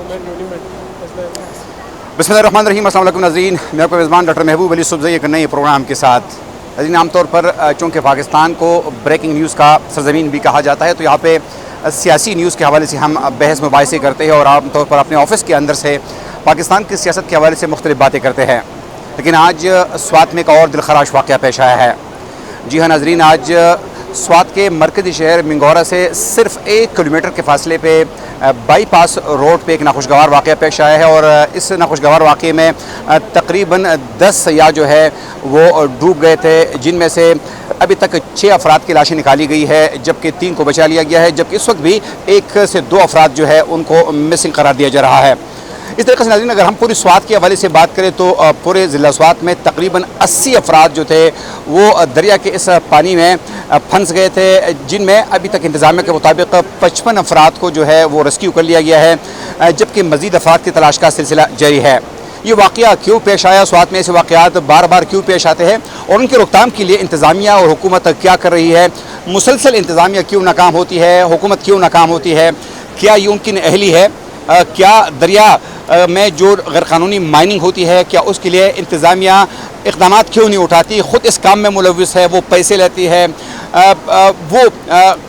बिस्मिल्लाहिर्रहमानिर्रहीम। अस्सलाम वालेकुम नाज़रीन, मैं आपका मेज़बान डॉक्टर महबूब अली सुबज़ई एक नए प्रोग्राम के साथ। नाज़रीन, आम तौर पर चूँकि पाकिस्तान को ब्रेकिंग न्यूज़ का सरज़मीन भी कहा जाता है, तो यहाँ पे सियासी न्यूज़ के हवाले से हम बहस मुबाहिसे करते हैं और आम तौर पर अपने ऑफ़िस के अंदर से पाकिस्तान की सियासत के हवाले से मुख्तलिफ बातें करते हैं। लेकिन आज स्वात में एक और दिलखराश वाक़या पेश आया है। जी हाँ नाज़रीन, आज स्वात के मरकज़ी शहर मिंगोरा से सिर्फ़ 1 किलोमीटर के फासले पे बाईपास रोड पे एक नाखुशगवार वाक़या पेश आया है और इस नाखुशगवार वाक़े में तकरीबन 10 सयाह जो है वो डूब गए थे, जिनमें से अभी तक 6 अफराद की लाशें निकाली गई है, जबकि 3 को बचा लिया गया है, जबकि इस वक्त भी 1 से 2 अफराद जो है उनको मिसिंग करार दिया जा रहा है। इस तरीके से नाज़रीन, अगर हम पूरी स्वात के हवाले से बात करें तो पूरे ज़िला स्वात में तकरीबन 80 अफराद जो थे वो दरिया के इस पानी में फंस गए थे, जिनमें अभी तक इंतज़ामिया के मुताबिक 55 अफराद को जो है वो रेस्क्यू कर लिया गया है, जबकि मज़ीद अफराद की तलाश का सिलसिला जारी है। ये वाक़या क्यों पेश आया, स्वात में ऐसे वाक़यात बार बार क्यों पेश आते हैं और उनकी रोकथाम के लिए इंतज़ामिया और हुकूमत क्या कर रही है, मुसलसल इंतज़ामिया क्यों नाकाम होती है, हुकूमत क्यों नाकाम होती है, क्या ये मुमकिन अहली है, क्या दरिया में जो गैरकानूनी माइनिंग होती है क्या उसके लिए इंतज़ामिया इक़दाम क्यों नहीं उठाती, ख़ुद इस काम में मुलव्विस है, वो पैसे लेती है, वो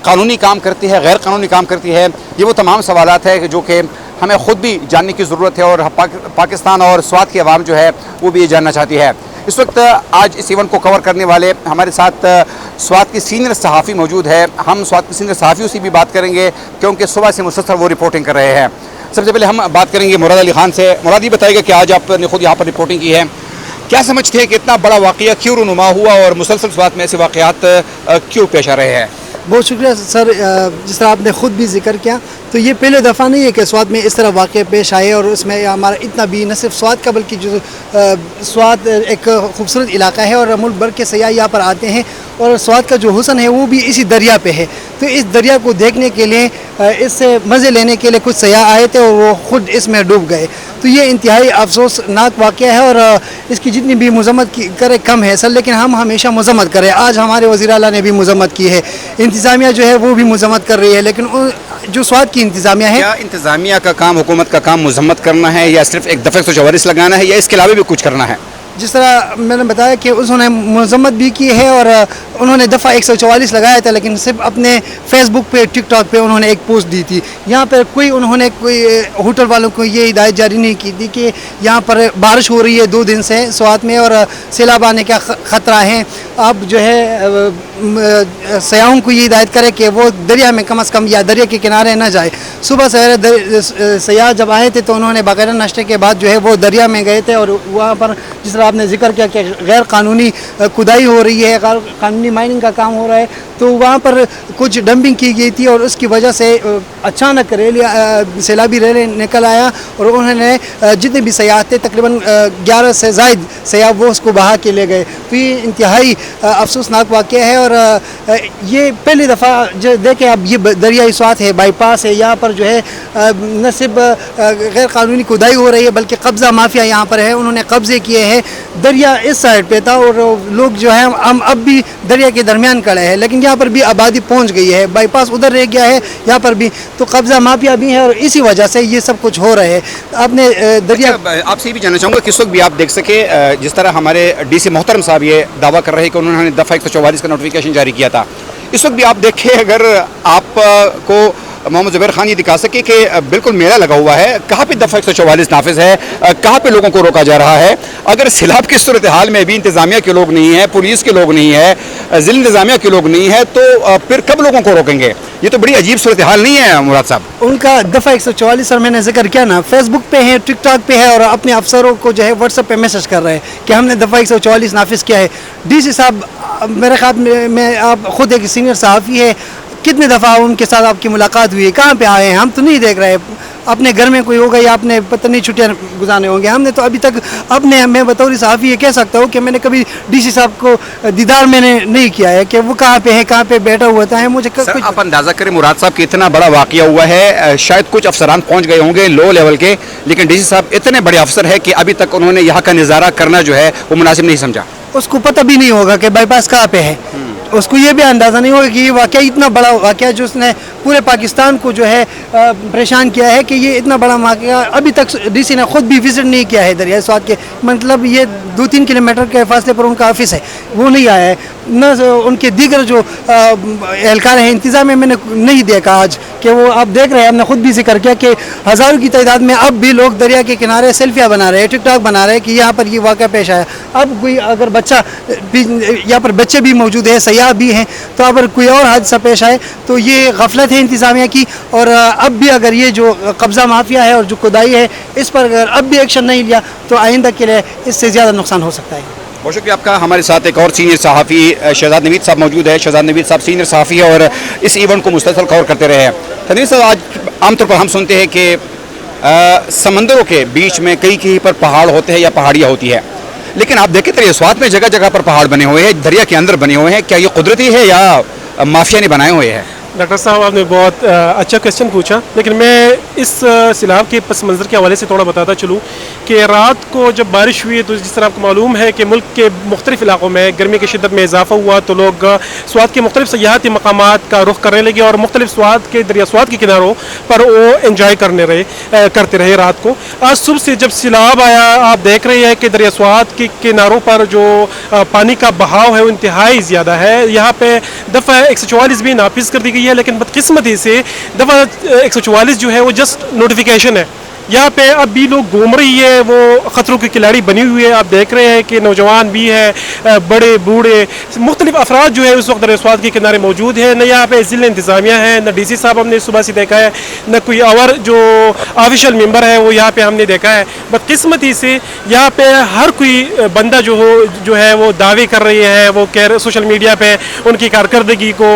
कानूनी काम करती है, गैर कानूनी काम करती है। ये वो तमाम सवालात है जो कि हमें ख़ुद भी जानने की ज़रूरत है और पाकिस्तान और स्वात की आवाम जो है वो भी ये जानना चाहती है। इस वक्त आज इस इवेंट को कवर करने वाले हमारे साथ स्वात की सीनियर सहाफ़ी मौजूद है। हम स्वात के सीनियर सहाफ़ियों से भी बात करेंगे क्योंकि सुबह से मुसलसल वो रिपोर्टिंग कर रहे हैं। सबसे पहले हम बात करेंगे मुराद अली ख़ान से। मुराद, ये बताइएगा कि आज आपने खुद यहाँ पर रिपोर्टिंग की है, क्या समझते हैं कि इतना बड़ा वाक़या क्यों रुनुमा हुआ और मुसलसल स्वात में ऐसे वाक़यात क्यों पेश आ रहे हैं? बहुत शुक्रिया सर। जिस तरह आपने ख़ुद भी जिक्र किया तो ये पहले दफ़ा नहीं है कि स्वात में इस तरह वाक़े पेश आए और उसमें हमारा इतना भी न सिर्फ स्वात का बल्कि जो स्वात एक खूबसूरत इलाका है और मुल्क भर के सयाह यहाँ पर आते हैं और स्वात का जो हुस्न है वो भी इसी दरिया पे है। तो इस दरिया को देखने के लिए, इससे मज़े लेने के लिए कुछ सयाह आए थे और वो ख़ुद इसमें डूब गए। तो ये इंतहाई अफसोसनाक वाक़या है और इसकी जितनी भी मज़म्मत करे कम है सर, लेकिन हम हमेशा मज़म्मत करें। आज हमारे वज़ीर आला ने भी मज़म्मत की है, इंतज़ामिया जो है वो भी मज़म्मत कर रही है, लेकिन जो स्वात की इंतज़ामिया है, क्या इंतज़ामिया का काम, हुकूमत का काम मज़म्मत करना है या सिर्फ एक दफ़ा 144 लगाना है या इसके अलावा भी कुछ करना है? जिस तरह मैंने बताया कि उन्होंने मज़म्मत भी की है और उन्होंने दफ़ा 144 लगाया था, लेकिन सिर्फ अपने फेसबुक पे, टिकटॉक पे उन्होंने एक पोस्ट दी थी। यहाँ पर उन्होंने कोई होटल वालों को ये हिदायत जारी नहीं की थी कि यहाँ पर बारिश हो रही है 2 दिन से स्वात में और सैलाब आने का ख़तरा है। आप जो है सयाहों को ये हिदायत करें कि वो दरिया में कम से कम या दरिया के किनारे ना जाए। सुबह सवेरे सयाह जब आए थे तो उन्होंने बाकायदा नाश्ते के बाद जो है वो दरिया में गए थे और वहाँ पर जिस तरह आपने जिक्र किया कि गैर कानूनी खुदाई हो रही है, गैर कानूनी माइनिंग का काम हो रहा है, तो वहाँ पर कुछ डंपिंग की गई थी और उसकी वजह से अचानक सैलाबी रेल निकल आया और उन्होंने जितने भी सयाह थे तकरीबन 11 से ज़ायद सयाह वो उसको बहा के ले गए। तो ये इंतहाई अफसोसनाक वाक़या है और ये पहली दफ़ा जो देखें अब ये दरियाई स्वात है, बाईपास है, यहाँ पर जो है न सिर्फ गैर कानूनी खुदाई हो रही है बल्कि कब्ज़ा माफिया यहाँ पर है, उन्होंने कब्ज़े किए हैं। दरिया इस साइड पे था और लोग जो है हम अब भी दरिया के दरमियान खड़े हैं, लेकिन यहाँ पर भी आबादी पहुँच गई है, बाईपास उधर रह गया है, यहाँ पर भी तो कब्ज़ा माफिया भी है और इसी वजह से ये सब कुछ हो रहे हैं। आपने दरिया आपसे ये भी जानना चाहूँगा किस वक्त भी आप देख सके, जिस तरह हमारे DC मोहतरम साहब ये दावा कर रहे हैं कि उन्होंने दफ़ा 144 का नोटिफिकेशन जारी किया था, इस वक्त भी आप देखें अगर आपको मोहम्मद ज़ुबैर खान ये दिखा सके कि बिल्कुल मेला लगा हुआ है, कहाँ पे दफ़ा 144 नाफिज है, कहाँ पे लोगों को रोका जा रहा है। अगर सैलाब की सूरत हाल में भी इंतज़ामिया के लोग नहीं है, पुलिस के लोग नहीं है, ज़िला इंतज़ामिया के लोग नहीं है, तो फिर कब लोगों को रोकेंगे? ये तो बड़ी अजीब सूरत हाल नहीं है मुराद साहब? उनका दफ़ा 144 सर मैंने जिक्र किया ना, फेसबुक पे है, टिकटॉक पे है और अपने अफसरों को जो है व्हाट्सएप पे मैसेज कर रहे हैं कि हमने दफ़ा 144 नाफिज किया है। DC साहब मेरे ख्याल में आप ख़ुद एक सीनियर सहाफ़ी है, कितने दफ़ा उनके साथ आपकी मुलाकात हुई है, कहाँ पे आए हैं? हम तो नहीं देख रहे, अपने घर में कोई होगा या आपने पता नहीं छुट्टियाँ गुजारने होंगे। हमने तो अभी तक मैं बतौर सहाफ़ी ये कह सकता हूँ कि मैंने कभी DC साहब को दीदार मैंने नहीं किया है कि वो कहाँ पे है, कहाँ पे बैठा हुआ था। मुझे सर आप अंदाज़ा करें मुराद साहब कि इतना बड़ा वाक़या हुआ है, शायद कुछ अफसरान पहुँच गए होंगे लो लेवल के, लेकिन DC साहब इतने बड़े अफसर है कि अभी तक उन्होंने यहाँ का नज़ारा करना जो है वो मुनासिब नहीं समझा। उसको पता भी नहीं होगा कि बाईपास कहाँ पे है। उसको ये भी अंदाज़ा नहीं होगा कि ये वाक़या इतना बड़ा वाक़या जो उसने पूरे पाकिस्तान को जो है परेशान किया है, कि ये इतना बड़ा वाक़या अभी तक डीसी ने ख़ुद भी विज़िट नहीं किया है दरिया स्वात के, मतलब ये 2-3 किलोमीटर के फासले पर उनका ऑफिस है, वो नहीं आया है। न उनके दीगर जो एहलकार हैं इंतज़ाम में मैंने नहीं देखा आज, कि वो आप देख रहे हैं, हमने ख़ुद भी जिक्र किया कि हज़ारों की तादाद में अब भी लोग दरिया के किनारे सेल्फियाँ बना रहे हैं, टिकटॉक बना रहे हैं कि यहाँ पर ये वाक़या पेश आया। अब कोई अगर बच्चा यहाँ पर बच्चे भी मौजूद हैं, सयाह भी हैं, तो अगर कोई और हादसा पेश आए तो ये गफलत है इंतज़ामिया की। और अब भी अगर ये जो कब्ज़ा माफिया है और जो खुदाई है, इस पर अगर अब भी एक्शन नहीं लिया तो आइंदा के लिए इससे ज़्यादा नुकसान हो सकता है। बहुत शुक्रिया आपका। हमारे साथ एक और सीनियर सहाफ़ी शहजाद नवीद साहब मौजूद है। शहजाद नवीद साहब सीनियर सहाफ़ी है और इस इवेंट को मुसलसल कवर करते रहे हैं। नवीद साहब, आज आमतौर पर हम सुनते हैं कि समंदरों के बीच में कहीं पर पहाड़ होते हैं या पहाड़ियाँ होती है, लेकिन आप देखें दरिया स्वात में जगह जगह पर पहाड़ बने हुए हैं, दरिया के अंदर बने हुए हैं। क्या ये कुदरती है या माफिया ने बनाए हुए हैं? डॉक्टर साहब, आपने बहुत अच्छा क्वेश्चन पूछा, लेकिन मैं इस सैलाब के पस मंज़र के हवाले से थोड़ा बताता चलूँ कि रात को जब बारिश हुई तो जिस तरह आपको मालूम है कि मुल्क के मुख्तलिफ़ इलाकों में गर्मी की शिद्दत में इजाफा हुआ, तो लोग स्वात के मुख्तलिफ़ सयाहती मकामात का रुख करने लगे और मुख्तलिफ़ स्वात के दरिया स्वात के किनारों पर वो इंजॉय करते रहे रात को। आज सुबह से जब सैलाब आया, आप देख रहे हैं कि दरिया स्वात के किनारों पर जो पानी का बहाव है वो इंतहाई ज़्यादा है। यहाँ पे दफ़ा 144 भी नाफिज कर दी गई है, लेकिन बदकिस्मती से दफ़ा 144 जो है वो जस्ट नोटिफिकेशन है। यहाँ पे अब भी लोग घूम रही है, वो ख़तरों की खिलाड़ी बनी हुई है। आप देख रहे हैं कि नौजवान भी है, बड़े बूढ़े मुख्तलिफ अफराद जो है उस वक्त दरिया स्वात के किनारे मौजूद है। न यहाँ पे ज़िला इंतज़ामिया है, न DC साहब हमने सुबह से देखा है, न कोई और जो ऑफिशियल मेंबर है वो यहाँ पे हमने देखा है। बदकिस्मती से यहाँ पे हर कोई बंदा जो है वो दावे कर रही है, वो सोशल मीडिया पे उनकी कारकर्दगी को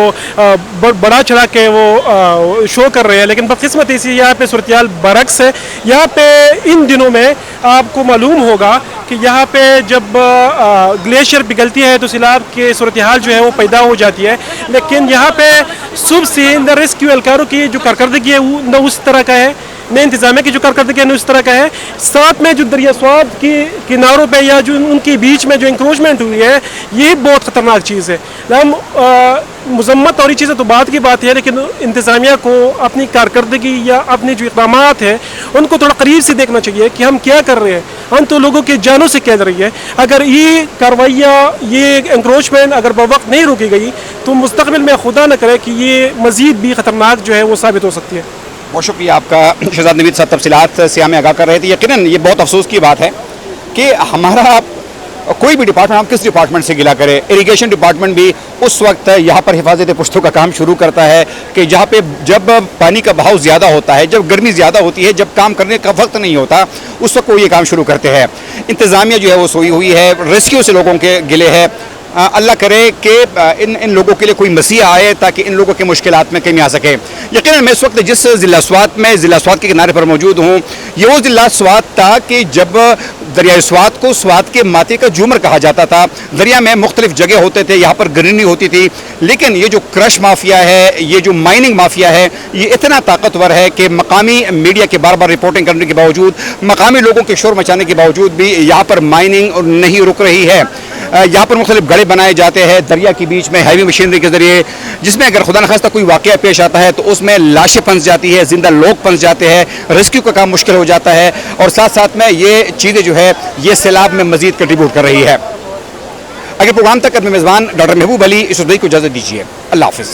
बड़ा चढ़ा के वो शो कर रहे हैं, लेकिन बदकिस्मती से यहाँ पे सूरत-ए-हाल बरक्स है। यहाँ पे इन दिनों में आपको मालूम होगा कि यहाँ पे जब ग्लेशियर पिघलती है तो सैलाब के सूरत-ए-हाल जो है वो पैदा हो जाती है, लेकिन यहाँ पे सुबह से न रेस्क्यू एहलकारों की जो कारकर्दगी है वो न उस तरह का है, न इंतज़ामिया की जो कारकर्दगी है न उस तरह का है। साथ में जो दरिया स्वात के किनारों पे या जो उनके बीच में जो इंक्रोचमेंट हुई है, ये बहुत ख़तरनाक चीज़ है। हम मजम्मत और ये चीज़ें तो बात की बात है, लेकिन इंतज़ामिया को अपनी कारकर्दगी या अपने जो इक़दामात हैं उनको थोड़ा करीब से देखना चाहिए कि हम क्या कर रहे हैं। हम तो लोगों के जानों से खेल रही है। अगर ये कार्रवाइयाँ, ये इंक्रोचमेंट अगर बवक्त नहीं रोकी गई तो मुस्तक़बिल में खुदा न करे कि ये मज़ीद भी ख़तरनाक जो है वो साबित हो सकती है। बहुत शुक्रिया आपका। शहजाद नवीद साहब तफसीलात से हमें आगाह कर रहे थे। यकीनन ये बहुत अफसोस की बात है कि हमारा कोई भी डिपार्टमेंट, हम किस डिपार्टमेंट से गिला करें, इरिगेशन डिपार्टमेंट भी उस वक्त यहाँ पर हिफाजत पुश्तों का काम शुरू करता है कि जहाँ पे जब पानी का बहाव ज़्यादा होता है, जब गर्मी ज़्यादा होती है, जब काम करने का वक्त नहीं होता, उस वक्त वो ये काम शुरू करते हैं। इंतज़ामिया जो है वो सोई हुई है, रेस्क्यू से लोगों के गिले है। अल्लाह करे कि इन लोगों के लिए कोई मसीहा आए ताकि इन लोगों की मुश्किलात में कमी आ सके। यकीनन मैं इस वक्त जिस ज़िला स्वात में ज़िला स्वात के किनारे पर मौजूद हूँ, ये वो ज़िला स्वात था कि जब दरिया स्वात को स्वात के माथे का झूमर कहा जाता था। दरिया में मुख्तलिफ जगह होते थे, यहाँ पर ग्रीनरी होती थी, लेकिन ये जो क्रश माफिया है, ये जो माइनिंग माफिया है, ये इतना ताकतवर है कि मकामी मीडिया के बार बार रिपोर्टिंग करने के बावजूद, मकामी लोगों के शोर मचाने के बावजूद भी यहाँ पर माइनिंग नहीं रुक रही है। यहाँ पर मुख्तलिफ गड़े बनाए जाते हैं दरिया के बीच में हैवी मशीनरी के ज़रिए, जिसमें अगर खुदा न खास्ता कोई वाक़या पेश आता है तो उसमें लाशें फंस जाती है, जिंदा लोग फंस जाते हैं, रेस्क्यू का काम मुश्किल हो जाता है और साथ साथ में ये चीज़ें जो है ये सैलाब में मज़ीद कंट्रीब्यूट कर रही है। अगर प्रोग्राम तक अपने मेज़बान डॉक्टर महबूब अली इस को इजाज़त दीजिए। अल्लाह हाफ़िज़।